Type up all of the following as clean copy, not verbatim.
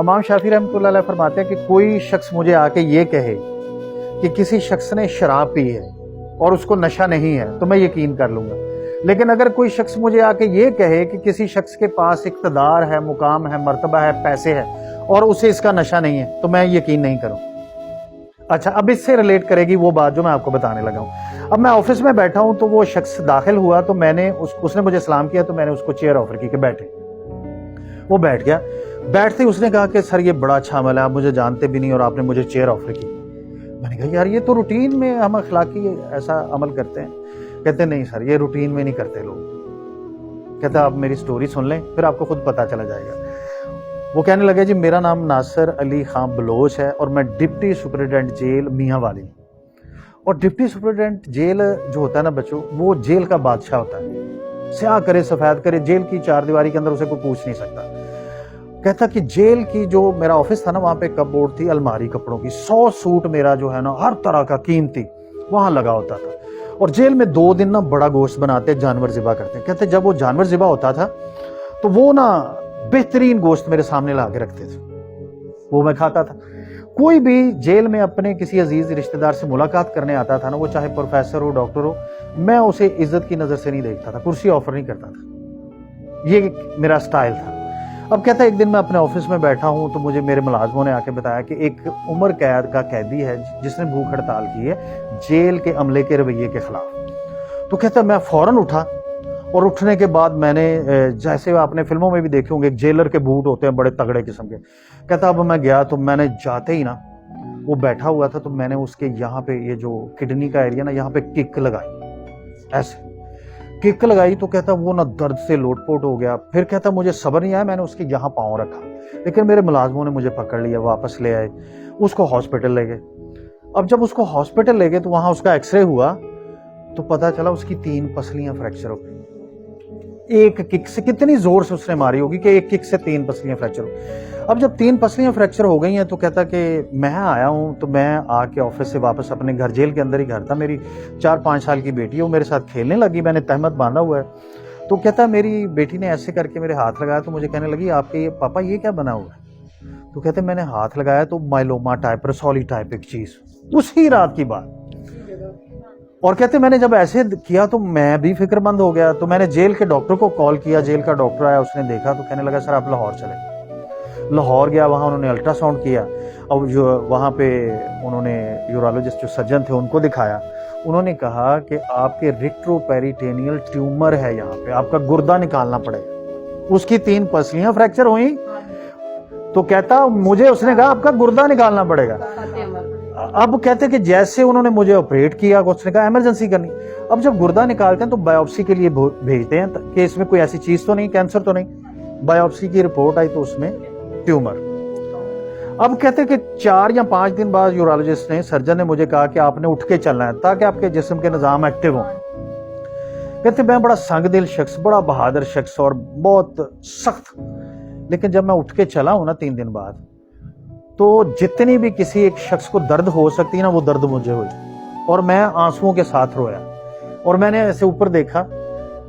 इमाम शाफी रहमतुल्लाह अलैह फरमाते हैं कि कोई शख्स मुझे आके ये कहे कि किसी शख्स ने शराब पी है और उसको नशा नहीं है तो मैं यकीन कर लूंगा, लेकिन अगर कोई शख्स मुझे आके ये कहे कि किसी शख्स के पास इक़्तिदार है, मुकाम है, मर्तबा है, पैसे है और उसे इसका नशा नहीं है तो मैं यकीन नहीं करूं। अच्छा, अब इससे रिलेट करेगी वो बात जो मैं आपको बताने लगा हूं। अब मैं ऑफिस में बैठा हूं तो वो शख्स दाखिल हुआ तो मैंने उसने मुझे सलाम किया तो मैंने उसको चेयर ऑफर की कि बैठे। वो बैठ गया। बैठते ही उसने कहा कि सर ये बड़ा अच्छा अमल है, आप मुझे जानते भी नहीं और आपने मुझे चेयर ऑफर की। मैंने कहा यार ये तो रूटीन में हम अखलाकी ऐसा अमल करते हैं। कहते नहीं सर ये रूटीन में नहीं करते लोग। कहता आप मेरी स्टोरी सुन लें फिर आपको खुद पता चला जाएगा। वो कहने लगे जी मेरा नाम नासिर अली खान बलोच है और मैं डिप्टी सुपरिटेंडेंट जेल मियांवाली हूँ। और डिप्टी सुपरिटेंडेंट जेल जो होता है ना बच्चों, वो जेल का बादशाह होता है। स्याह करे सफेद करे, जेल की चार दीवारी के अंदर उसे कोई पूछ नहीं सकता। कहता कि जेल की जो मेरा ऑफिस था ना, वहां पे कपबोर्ड थी अलमारी कपड़ों की, 100 सूट मेरा जो है ना हर तरह का कीमती वहां लगा होता था। और जेल में 2 दिन ना बड़ा गोश्त बनाते, जानवर ज़िबा करते। कहते जब वो जानवर ज़िबा होता था तो वो ना बेहतरीन गोश्त मेरे सामने ला के रखते थे, वो मैं खाता था। कोई भी जेल में अपने किसी अजीज रिश्तेदार से मुलाकात करने आता था ना, वो चाहे प्रोफेसर हो, डॉक्टर हो, मैं उसे इज्जत की नजर से नहीं देखता था, कुर्सी ऑफर नहीं करता था। ये मेरा स्टाइल था। अब कहता है एक दिन मैं अपने ऑफिस में बैठा हूं तो मुझे मेरे मुलाजमों ने आके बताया कि एक उम्र कैद का कैदी है जिसने भूख हड़ताल की है जेल के अमले के रवैये के खिलाफ। तो कहता मैं फौरन उठा और उठने के बाद मैंने, जैसे आपने फिल्मों में भी देखे होंगे, जेलर के बूट होते हैं बड़े तगड़े किस्म के। कहता अब मैं गया तो मैंने जाते ही ना, वो बैठा हुआ था तो मैंने उसके यहाँ पे ये जो किडनी का एरिया ना, यहाँ पे किक लगाई, ऐसे किक लगाई। तो कहता वो ना दर्द से लोटपोट हो गया। फिर कहता मुझे सब्र नहीं आया, मैंने उसके यहाँ पाँव रखा, लेकिन मेरे मुलाजमों ने मुझे पकड़ लिया, वापस ले आए, उसको हॉस्पिटल ले गए। अब जब उसको हॉस्पिटल ले गए तो वहां उसका एक्सरे हुआ तो पता चला उसकी 3 पसलियां फ्रैक्चर हो गई। एक किक से, कितनी जोर से उसने मारी होगी कि एक किक से 3 पसलियां फ्रैक्चर हो। अब जब 3 पसलियां फ्रैक्चर हो गई हैं तो कहता कि मैं आया हूं तो मैं आके ऑफिस से वापस अपने घर, जेल के अंदर ही घर था, मेरी 4-5 साल की बेटी है, वो मेरे साथ खेलने लगी, मैंने तहमत बांधा हुआ है। तो कहता मेरी बेटी ने ऐसे करके मेरे हाथ लगाया तो मुझे कहने लगी आपके पापा ये क्या बना हुआ है। तो कहते मैंने हाथ लगाया तो माइलोमा टाइप, रसौली टाइप एक चीज, उसी रात की बात। और कहते मैंने जब ऐसे किया तो मैं भी फिक्रमंद हो गया, तो मैंने जेल के डॉक्टर को कॉल किया, जेल का डॉक्टर आया, उसने देखा तो कहने लगा सर आप लाहौर चले। लाहौर गया, वहां उन्होंने अल्ट्रासाउंड किया और जो वहां पे उन्होंने यूरोलॉजिस्ट जो सर्जन थे उनको दिखाया। उन्होंने कहा कि आपके रेट्रोपेरिटेनियल ट्यूमर है, यहाँ पे आपका गुर्दा निकालना पड़ेगा। उसकी 3 पसलियां फ्रैक्चर हुई तो कहता मुझे उसने कहा आपका गुर्दा निकालना पड़ेगा। अब कहते कि जैसे उन्होंने मुझे ऑपरेट किया, उसने कहा इमरजेंसी करनी। अब जब गुर्दा निकालते हैं तो बायोप्सी के लिए भेजते हैं कि इसमें कोई ऐसी चीज तो नहीं, कैंसर तो नहीं। बायोप्सी की रिपोर्ट आई तो उसमें ट्यूमर। अब कहते कि 4 या 5 दिन बाद यूरोलॉजिस्ट ने, सर्जन ने मुझे कहा कि आपने उठ के चलना है ताकि आपके जिस्म के निजाम एक्टिव हों। कहते मैं बड़ा संग दिल शख्स, बड़ा बहादुर शख्स और बहुत सख्त, लेकिन जब मैं उठ के चला हूं ना 3 दिन बाद, तो जितनी भी किसी एक शख्स को दर्द हो सकती है ना, वो दर्द मुझे हुई और मैं आंसुओं के साथ रोया। और मैंने ऐसे ऊपर देखा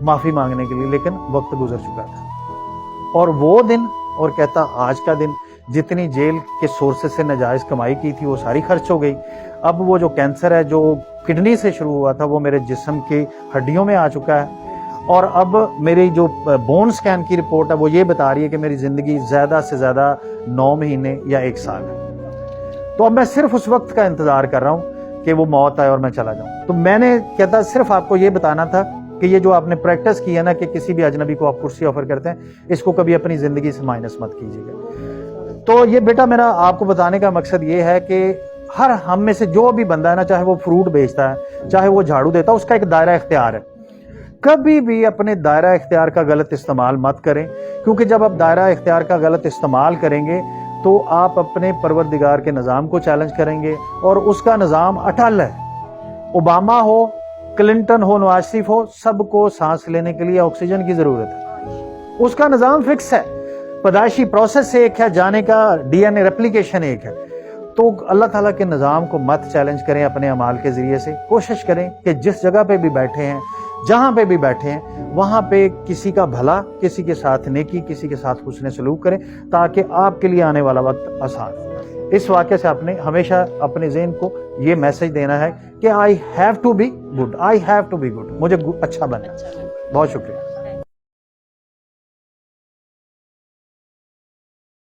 माफी मांगने के लिए, लेकिन वक्त गुजर चुका था। और वो दिन, और कहता आज का दिन, जितनी जेल के सोर्सेस से नाजायज कमाई की थी वो सारी खर्च हो गई। अब वो जो कैंसर है जो किडनी से शुरू हुआ था वो मेरे जिस्म की हड्डियों में आ चुका है। और अब मेरी जो बोन स्कैन की रिपोर्ट है वो ये बता रही है कि मेरी जिंदगी ज्यादा से ज्यादा 9 महीने या 1 साल है। तो अब मैं सिर्फ उस वक्त का इंतजार कर रहा हूं कि वो मौत आए और मैं चला जाऊं। तो मैंने कहता सिर्फ आपको ये बताना था कि ये जो आपने प्रैक्टिस की है ना कि किसी भी अजनबी को आप कुर्सी ऑफर करते हैं, इसको कभी अपनी जिंदगी से माइनस मत कीजिएगा। तो ये बेटा मेरा आपको बताने का मकसद ये है कि हर हम में से जो भी बंदा है ना, चाहे वो फ्रूट बेचता है, चाहे वो झाड़ू देता है, उसका एक दायरा इख्तियार है। कभी भी अपने दायरा इख्तियार का गलत इस्तेमाल मत करें, क्योंकि जब आप दायरा इख्तियार का गलत इस्तेमाल करेंगे तो आप अपने परवरदिगार के निज़ाम को चैलेंज करेंगे और उसका निज़ाम अटल है। ओबामा हो, क्लिंटन हो, नवाज शरीफ हो, सबको सांस लेने के लिए ऑक्सीजन की जरूरत है। उसका निज़ाम फिक्स है, पैदाइशी प्रोसेस एक है, जाने का DNA रेप्लिकेशन एक है। तो अल्लाह ताला के निज़ाम को मत चैलेंज करें अपने अमाल के जरिए से। कोशिश करें कि जिस जगह पे भी बैठे हैं, जहां पे भी बैठे हैं वहां पे किसी का भला, किसी के साथ नेकी, किसी के साथ हुस्न सलूक करें ताकि आपके लिए आने वाला वक्त आसान हो। इस वाक़े से आपने हमेशा अपने ज़हन को ये मैसेज देना है कि I have to be good, I have to be good, मुझे अच्छा बनना। बहुत शुक्रिया।